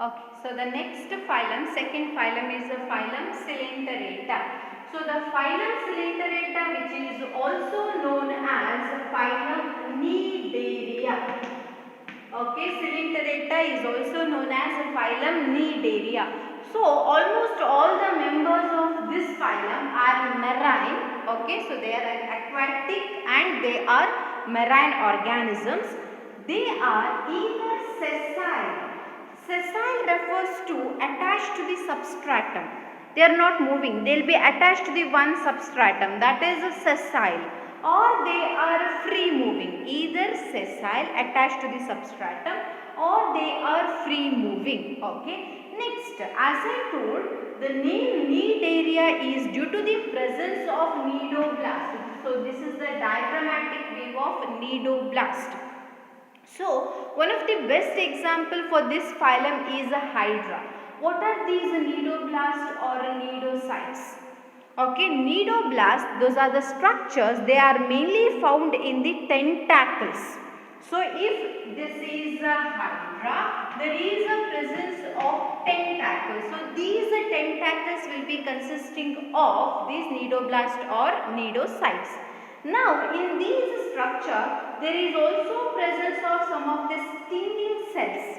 Okay, so the next phylum, second phylum is the phylum Coelenterata. So the phylum Coelenterata, which is also known as phylum Cnidaria. Okay, Coelenterata is also known as phylum Cnidaria. So almost all the members of this phylum are marine. Okay, so they are aquatic and they are marine organisms. They are either sessile. Sessile refers to attached to the substratum. They are not moving. They will be attached to the one substratum, that is a sessile, or they are free moving. Either sessile attached to the substratum or they are free moving. Okay. Next, as I told, the name Cnidaria is due to the presence of cnidoblast. So this is the diagrammatic view of cnidoblast. So, one of the best example for this phylum is a hydra. What are these cnidoblasts or cnidocytes? Okay, cnidoblasts, those are the structures, they are mainly found in the tentacles. So, if this is a hydra, there is a presence of tentacles. So, these tentacles will be consisting of these cnidoblasts or cnidocytes. Now, in these structure, there is also presence of some of the stinging cells,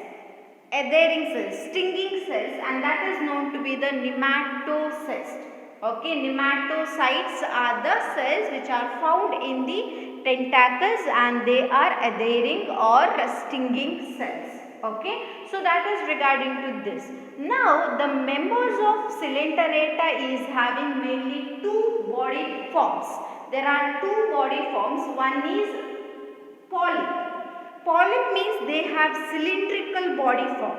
adhering cells, stinging cells, and that is known to be the nematocysts. Okay, nematocytes are the cells which are found in the tentacles and they are adhering or stinging cells. Okay, so that is regarding to this. Now, the members of Coelenterata is having mainly two body forms. There are two body forms. One is polyp. Polyp means they have cylindrical body form.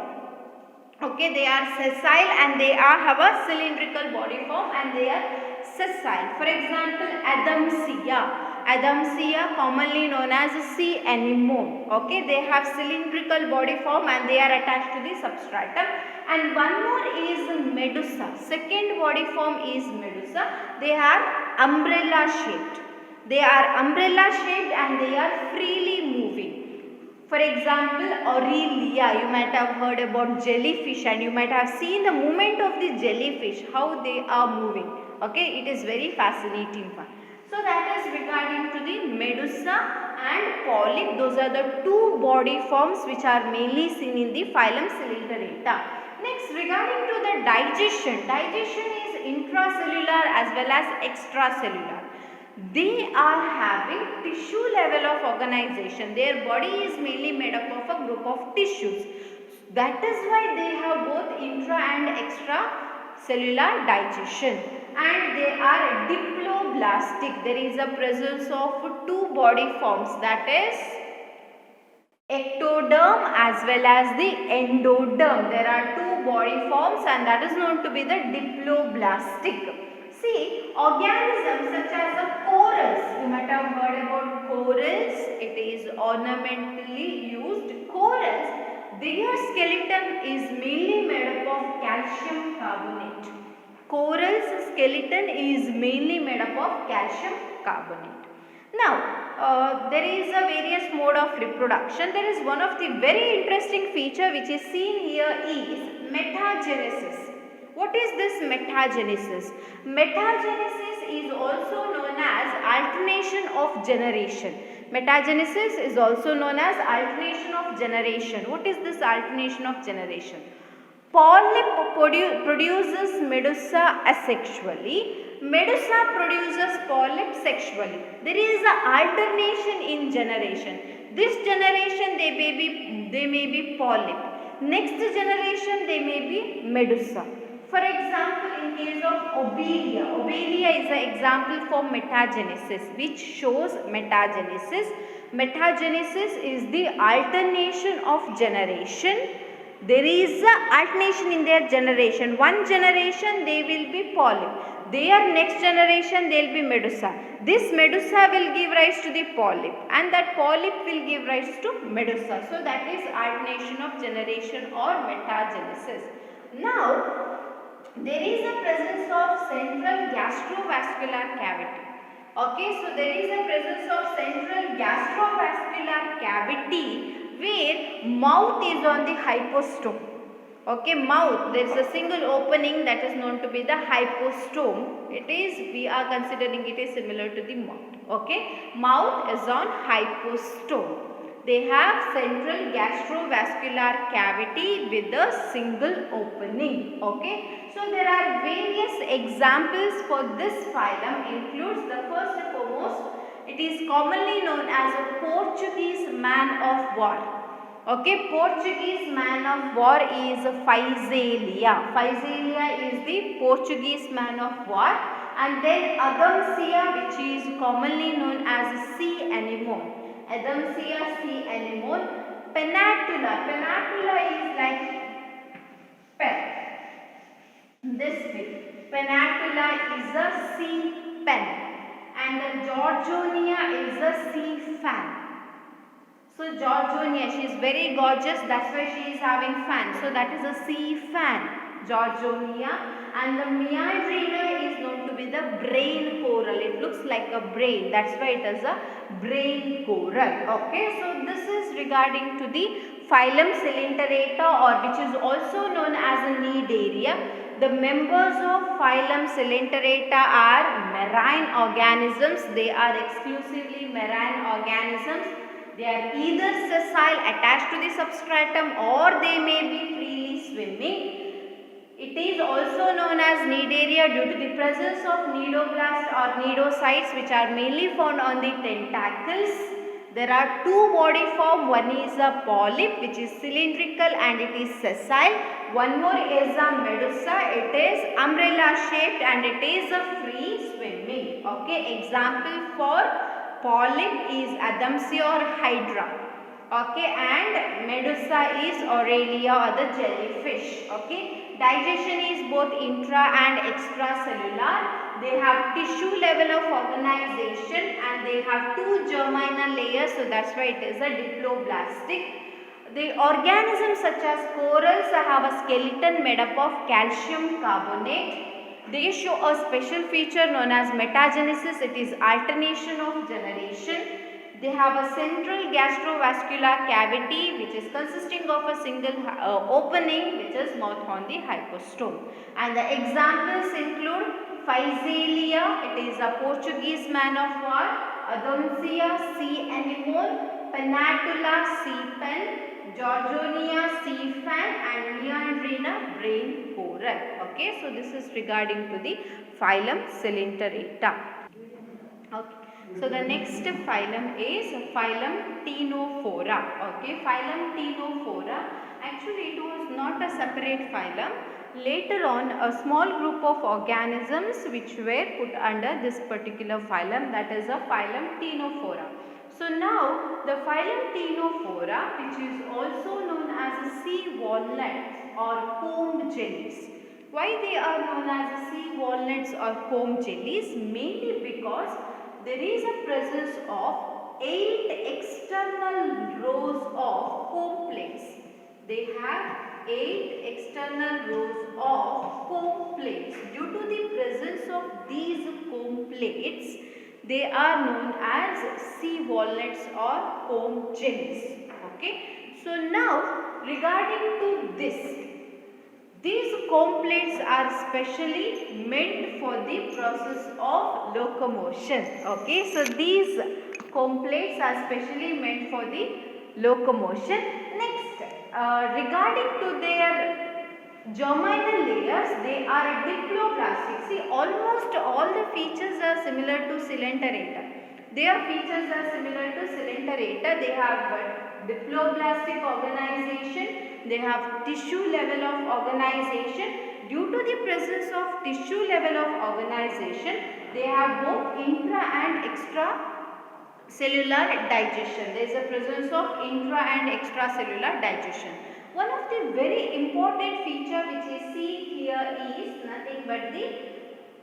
Okay, they are sessile and they have a cylindrical body form and they are sessile. For example, Adamsia. Adamsia, commonly known as sea anemone. Okay, they have cylindrical body form and they are attached to the substratum. And one more is Medusa. Second body form is Medusa. They are umbrella shaped. They are umbrella shaped and they are freely moving. For example, Aurelia, you might have heard about jellyfish and you might have seen the movement of the jellyfish, how they are moving. Okay, it is very fascinating one. So that is regarding to the Medusa and polyp. Those are the two body forms which are mainly seen in the phylum Coelenterata. Next, regarding to the digestion. Digestion is intracellular as well as extracellular. They are having tissue level of organization. Their body is mainly made up of a group of tissues. That is why they have both intra and extracellular digestion. And they are diploblastic. There is a presence of two body forms, that is ectoderm as well as the endoderm. There are two body forms and that is known to be the diploblastic. See, organisms such as the corals, you might have heard about corals, it is ornamentally used. Corals, their skeleton is mainly made up of calcium carbonate. Coral's skeleton is mainly made up of calcium carbonate. Now, there is a various mode of reproduction. There is one of the very interesting feature which is seen here is metagenesis. What is this metagenesis? Metagenesis is also known as alternation of generation. Metagenesis is also known as alternation of generation. What is this alternation of generation? Polyp produces medusa asexually. Medusa produces polyp sexually. There is an alternation in generation. This generation they may be polyp. Next generation they may be medusa. For example, in case of Obelia, Obelia is an example for metagenesis which shows metagenesis. Metagenesis is the alternation of generation. There is a alternation in their generation. One generation they will be polyp. Their next generation they will be medusa. This medusa will give rise to the polyp and that polyp will give rise to medusa. So that is alternation of generation or metagenesis. Now, there is a presence of central gastrovascular cavity. Okay, so there is a presence of central gastrovascular cavity where mouth is on the hypostome. Okay, mouth, there is a single opening that is known to be the hypostome. We are considering it is similar to the mouth. Okay, mouth is on hypostome. They have central gastrovascular cavity with a single opening. Okay, so there are various examples for this phylum. Includes the first and foremost, it is commonly known as a Portuguese man of war. Okay, Portuguese man of war is Physalia. Physalia is the Portuguese man of war, and then Adamsia, which is commonly known as sea anemone. Adamsia sea anemone. Pennatula. Pennatula is like pen. This big. Pennatula is a sea pen, and the Georgonia is a sea fan. So Georgonia, she is very gorgeous, that's why she is having fan. So that is a sea fan, Georgonia. And the Meandrina is known to be the brain coral. It looks like a brain, that's why it is a brain coral. Okay, so this is regarding to the phylum Coelenterata, or which is also known as a Cnidaria. The members of phylum Coelenterata are marine organisms. They are exclusively marine organisms. They are either sessile attached to the substratum, or they may be freely swimming. It is also known as Cnidaria due to the presence of cnidoblast or cnidocytes, which are mainly found on the tentacles. There are two body form. One is a polyp, which is cylindrical and it is sessile. One more is a medusa. It is umbrella shaped and it is a free swimming. Okay, example for polyp is Adamsia or Hydra. Okay, and medusa is Aurelia or the jellyfish. Okay, digestion is both intra and extracellular. They have tissue level of organization and they have two germinal layers, so that's why it is a diploblastic. The organisms such as corals have a skeleton made up of calcium carbonate. They show a special feature known as metagenesis. It is alternation of generation. They have a central gastrovascular cavity which is consisting of a single opening, which is mouth on the hypostome. And the examples include Physalia, it is a Portuguese man of war, Adamsia sea anemone, Pennatula sea pen, Georgonia sea fan, and Meandrina brain coral. Okay, so this is regarding to the phylum Coelenterata. Okay. So the next phylum is phylum Ctenophora. Okay, phylum Ctenophora. Actually, it was not a separate phylum. Later on, a small group of organisms which were put under this particular phylum, that is a phylum Ctenophora. So now the phylum Ctenophora, which is also known as sea walnuts or comb jellies. Why they are known as sea walnuts or comb jellies? Mainly because there is a presence of 8 external rows of comb plates. They have 8 external rows of comb plates. Due to the presence of these comb plates, they are known as sea walnuts or comb jellies. Okay. So now regarding to this, these comb plates are specially meant for the process of locomotion. Okay, so these comb plates are specially meant for the locomotion. Next, regarding to their germinal layers, they are diploblastic. See, almost all the features are similar to Coelenterata. Their features are similar to Coelenterata. They have diploblastic organization. They have tissue level of organization. Due to the presence of tissue level of organization, they have both intra and extra cellular digestion. There is a presence of intra and extracellular digestion. One of the very important feature which is seen here is nothing but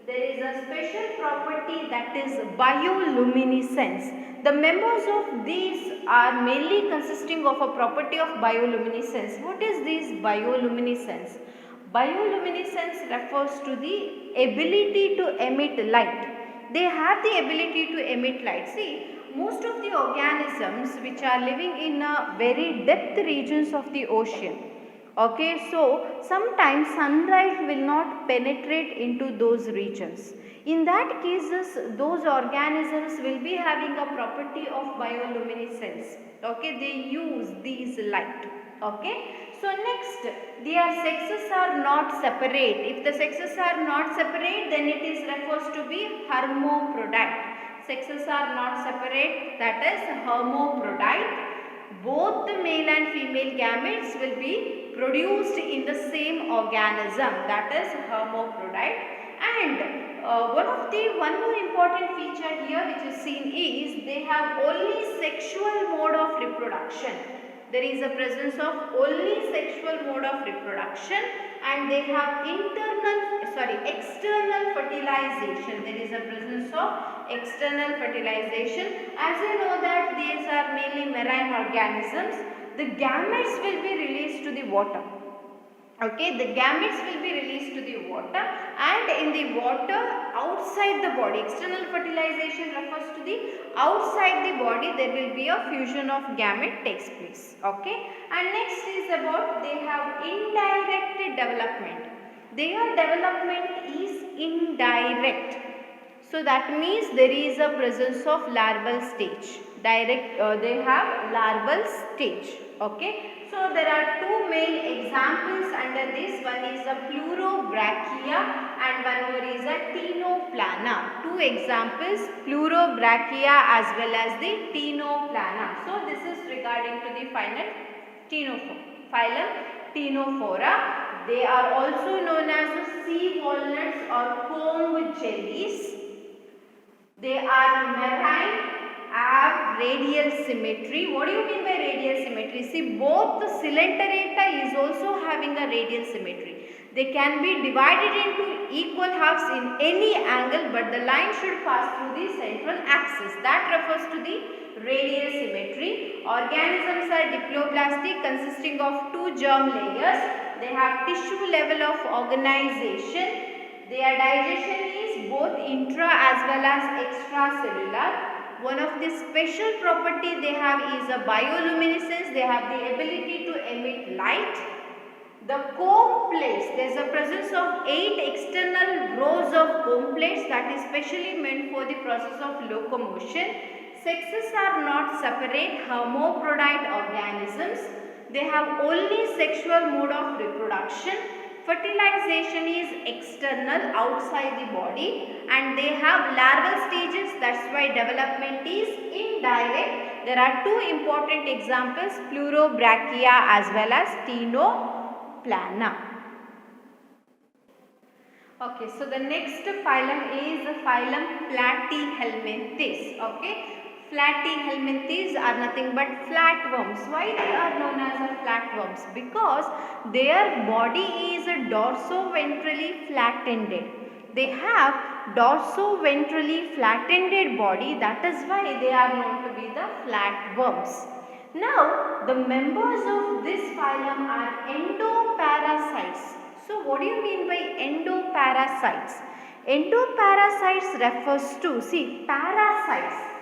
there is a special property, that is bioluminescence. The members of these are mainly consisting of a property of bioluminescence. What is this bioluminescence? Bioluminescence refers to the ability to emit light. They have the ability to emit light. See, most of the organisms which are living in very depth regions of the ocean, Okay, so sometimes sunlight will not penetrate into those regions. In that cases, those organisms will be having a property of bioluminescence. Okay, they use these light. Okay, so next, their sexes are not separate. If the sexes are not separate, then it is refers to be hermaphrodite. Sexes are not separate, that is hermaphrodite. Both the male and female gametes will be produced in the same organism, that is hermaphrodite. And one more important feature here which is seen is they have only sexual mode of reproduction. There is a presence of only sexual mode of reproduction, and they have external fertilization. There is a presence of external fertilization. As you know that these are mainly marine organisms, the gametes will be released to the water. Okay, the gametes will be released to the water, and in the water outside the body, external fertilization refers to the outside the body, there will be a fusion of gamete takes place. Okay, and next is about they have indirect development. Their development is indirect. So that means there is a presence of larval stage. They have larval stage. Okay. So there are two main examples under this. One is a pleurobrachia and one more is a Ctenoplana. Two examples, pleurobrachia as well as the Ctenoplana. So this is regarding to the phylum Ctenophora. They are also known as sea walnuts or comb jellies. They are marine, have radial symmetry. What do you mean by radial symmetry? See, both the Coelenterata is also having a radial symmetry. They can be divided into equal halves in any angle, but the line should pass through the central axis. That refers to the radial symmetry. Organisms are diploblastic, consisting of two germ layers. They have tissue level of organization. Their digestion is both intra as well as extracellular. One of the special property they have is a bioluminescence. They have the ability to emit light. The comb plates, there is a presence of 8 external rows of comb plates that is specially meant for the process of locomotion. Sexes are not separate hermaphrodite organisms. They have only sexual mode of reproduction. Fertilization is external, outside the body, and they have larval stages. That's why development is indirect. There are two important examples, pleurobrachia as well as Ctenoplana. Okay, so the next phylum is the phylum Platyhelminthes. Okay. Platyhelminthes are nothing but flatworms. Why they are known as a flatworms? Because their body is dorso-ventrally flat-ended. They have dorso-ventrally flat-ended body. That is why they are known to be the flatworms. Now, the members of this phylum are endoparasites. So, what do you mean by endoparasites? Endoparasites refers to, see, parasites.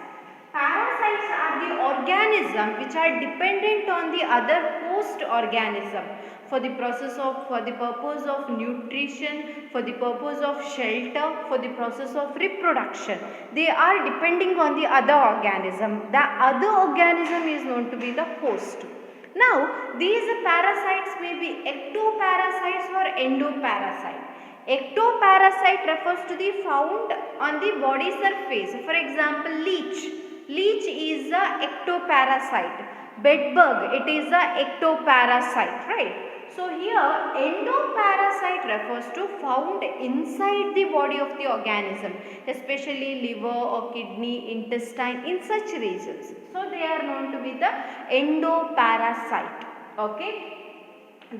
Parasites are the organism which are dependent on the other host organism for the purpose of nutrition, for the purpose of shelter, for the process of reproduction. They are depending on the other organism. The other organism is known to be the host. Now, these parasites may be ectoparasites or endoparasite. Ectoparasite refers to the found on the body surface. For example, leech. Leech is a ectoparasite. Bedbug, it is a ectoparasite, right? So here endoparasite refers to found inside the body of the organism, especially liver or kidney, intestine, in such regions. So they are known to be the endoparasite. Okay.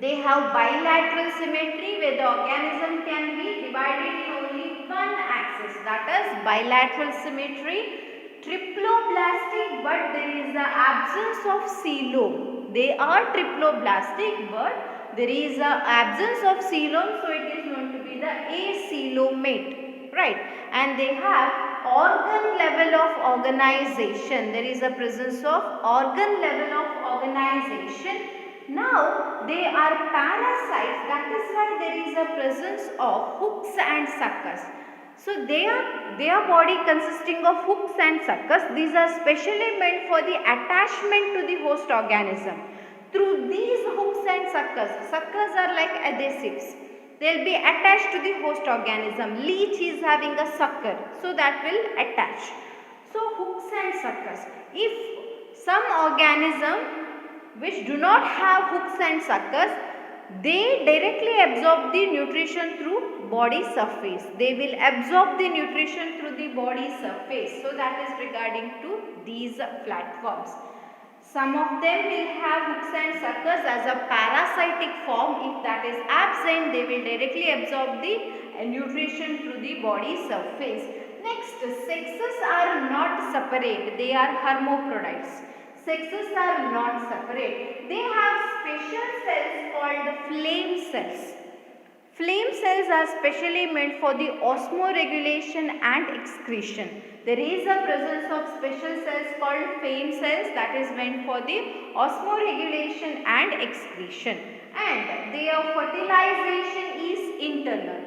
They have bilateral symmetry where the organism can be divided in only one axis, that is bilateral symmetry. Triploblastic, but there is the absence of coelom. They are triploblastic, but there is a absence of coelom, so it is known to be the acoelomate, right? And they have organ level of organization. There is a presence of organ level of organization. Now they are parasites, that is why there is a presence of hooks and suckers. So their body consisting of hooks and suckers. These are specially meant for the attachment to the host organism. Through these hooks and suckers are like adhesives. They will be attached to the host organism. Leech is having a sucker, so that will attach. So hooks and suckers. If some organism which do not have hooks and suckers, they directly absorb the nutrition through body surface. They will absorb the nutrition through the body surface. So that is regarding to these flatworms. Some of them will have hooks and suckers as a parasitic form. If that is absent, they will directly absorb the nutrition through the body surface. Next, sexes are not separate. They are hermaphrodites. Sexes are not separate. They have special cells called flame cells. Flame cells are specially meant for the osmoregulation and excretion. There is a presence of special cells called flame cells that is meant for the osmoregulation and excretion. And their fertilization is internal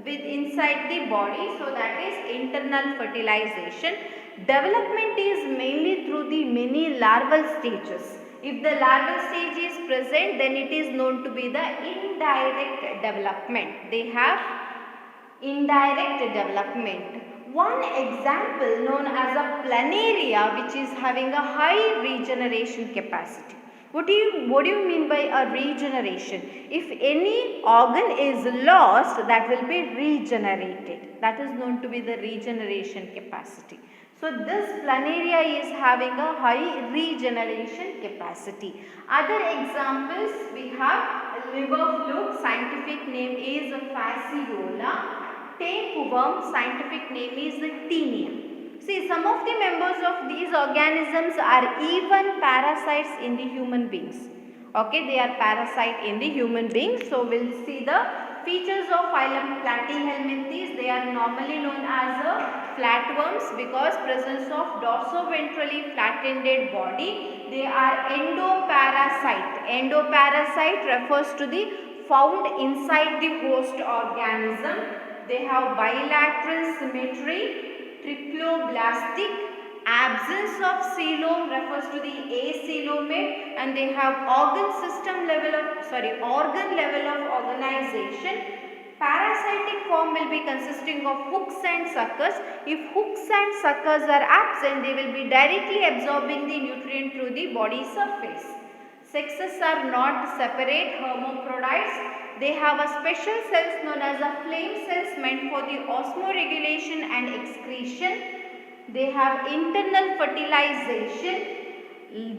with inside the body, so that is internal fertilization. Development is mainly through the many larval stages. If the larval stage is present, then it is known to be the indirect development. They have indirect development. One example known as a planaria, which is having a high regeneration capacity. What do you mean by a regeneration? If any organ is lost, that will be regenerated. That is known to be the regeneration capacity. So this planaria is having a high regeneration capacity. Other examples we have liver fluke, scientific name is Fasciola. Tapeworm, scientific name is Taenia. See, some of the members of these organisms are even parasites in the human beings. Okay, they are parasite in the human beings. So we will see the features of phylum Platyhelminthes. They are normally known as flatworms because presence of dorsoventrally flat-ended body. They are endoparasite. Endoparasite refers to the found inside the host organism. They have bilateral symmetry, triploblastic, absence of coelom refers to the acoelomate, and they have organ level of organization. Parasitic form will be consisting of hooks and suckers. If hooks and suckers are absent, they will be directly absorbing the nutrient through the body surface. Sexes are not separate hermaphrodites. They have a special cells known as a flame cells meant for the osmoregulation and excretion. They have internal fertilization.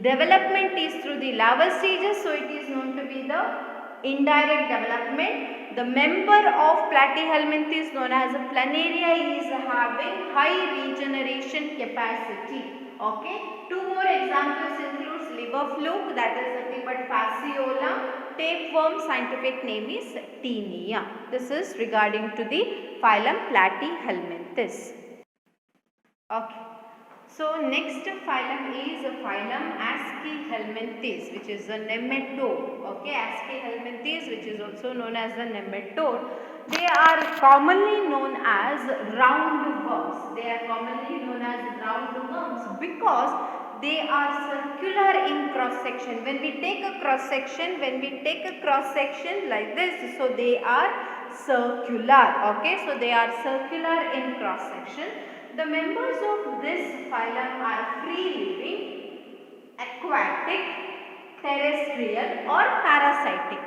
Development is through the larval stages, so it is known to be the indirect development. The member of Platyhelminthes known as a planaria is having high regeneration capacity. Okay. Two more examples includes liver fluke, that is nothing but Fasciola. Tapeworm, scientific name is Taenia. This is regarding to the phylum Platyhelminthes. Okay. So next phylum is phylum Aschelminthes, which is a nematode. Okay, Aschelminthes, which is also known as the nematode. They are commonly known as roundworms. They are commonly known as roundworms because they are circular in cross section. When we take a cross section like this, so they are circular. Okay, so they are circular in cross section. The members of this phylum are free living, aquatic, terrestrial or parasitic.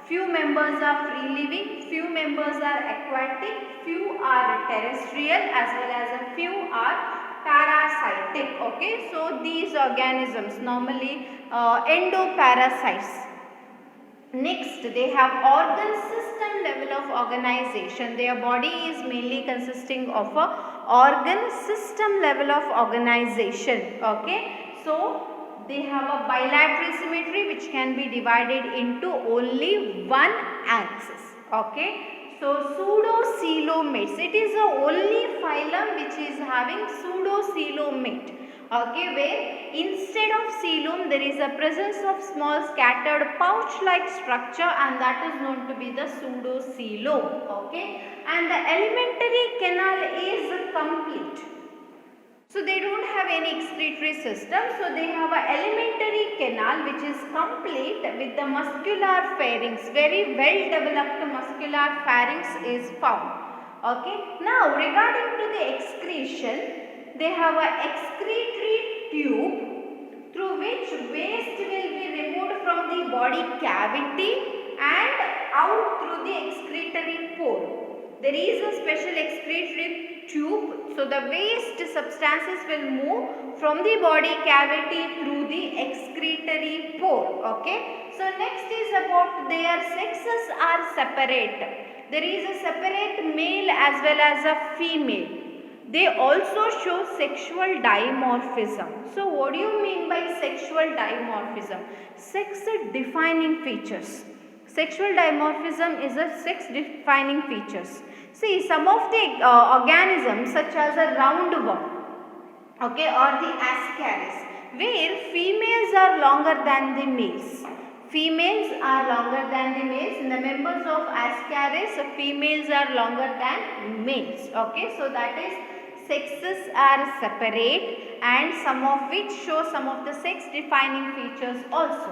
Few members are free living, few members are aquatic, few are terrestrial as well as a few are parasitic. Okay, so these organisms normally endoparasites. Next, they have organ system level of organization. Their body is mainly consisting of a organ system level of organization. Okay, so they have a bilateral symmetry which can be divided into only one axis. Okay, so pseudocoelomates. It is the only phylum which is having pseudocoelomate. Okay, where instead of coelom there is a presence of small scattered pouch-like structure, and that is known to be the pseudocoelom. Okay, and the alimentary canal is complete. So they don't have any excretory system. So they have an alimentary canal which is complete with the muscular pharynx. Very well developed muscular pharynx is found. Okay. Now regarding to the excretion, they have an excretory tube through which waste will be removed from the body cavity and out through the excretory pore. There is a special excretory tube, so the waste substances will move from the body cavity through the excretory pore. Okay. So next is about their sexes are separate. There is a separate male as well as a female. They also show sexual dimorphism. So what do you mean by sexual dimorphism? Sex defining features. Sexual dimorphism is a sex defining features. See, some of the organisms such as a roundworm, okay, or the ascaris, where females are longer than the males. Females are longer than the males. In the members of ascaris, females are longer than males. Okay, so that is sexes are separate, and some of which show some of the sex defining features also.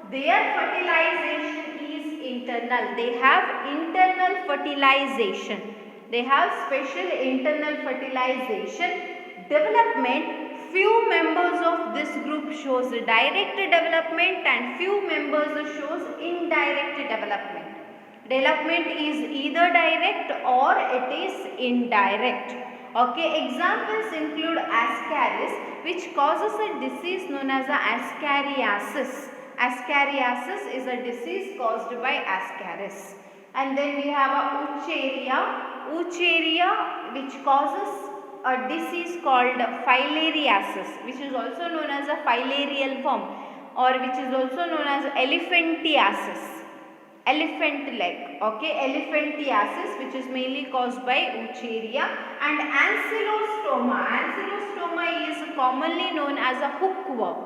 Their fertilization is internal. They have internal fertilization. They have special internal fertilization. Development, few members of this group shows direct development and few members shows indirect development. Development is either direct or it is indirect. Okay, examples include ascaris, which causes a disease known as ascariasis. Ascariasis is a disease caused by ascaris. And then we have Wucheria, which causes a disease called filariasis, which is also known as a filarial worm, or which is also known as elephantiasis. Elephant leg, okay, elephantiasis, which is mainly caused by Wucheria. And ancylostoma. Ancylostoma is commonly known as a hookworm.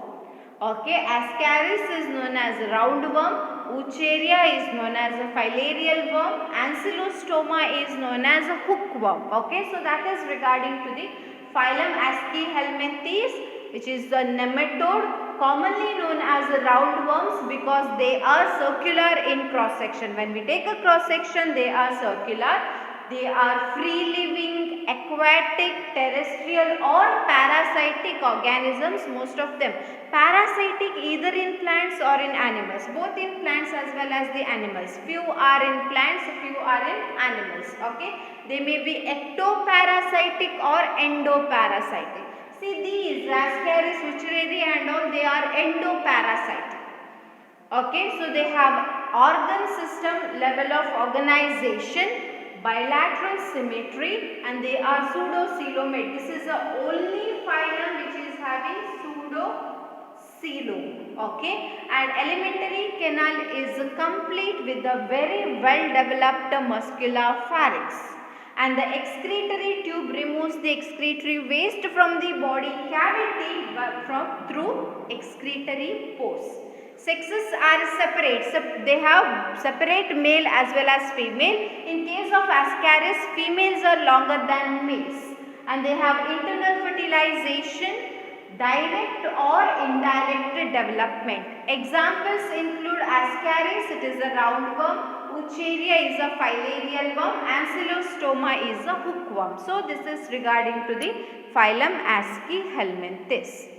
Okay, ascaris is known as roundworm, Wucheria is known as a filarial worm, ancylostoma is known as a hookworm. Okay, so that is regarding to the phylum Aschelhelminthes, which is the nematode, commonly known as roundworms because they are circular in cross section. When we take a cross section, they are circular. They are free living, aquatic, terrestrial or parasitic organisms, most of them. Parasitic either in plants or in animals, both in plants as well as the animals. Few are in plants, few are in animals. Okay, they may be ectoparasitic or endoparasitic. See, these Ascaris, Wucheria and all, they are endoparasitic. Okay, so they have organ system level of organization, bilateral symmetry, and they are pseudocoelomate. This is the only phylum which is having pseudocoelom. Okay, and alimentary canal is complete with a very well developed muscular pharynx, and the excretory tube removes the excretory waste from the body cavity through excretory pores. Sexes are separate. They have separate male as well as female. In case of ascaris, females are longer than males, and they have internal fertilization, direct or indirect development. Examples include ascaris, it is a roundworm, Wucheria is a filarial worm, ancylostoma is a hookworm. So this is regarding to the phylum Aschelhelminthes.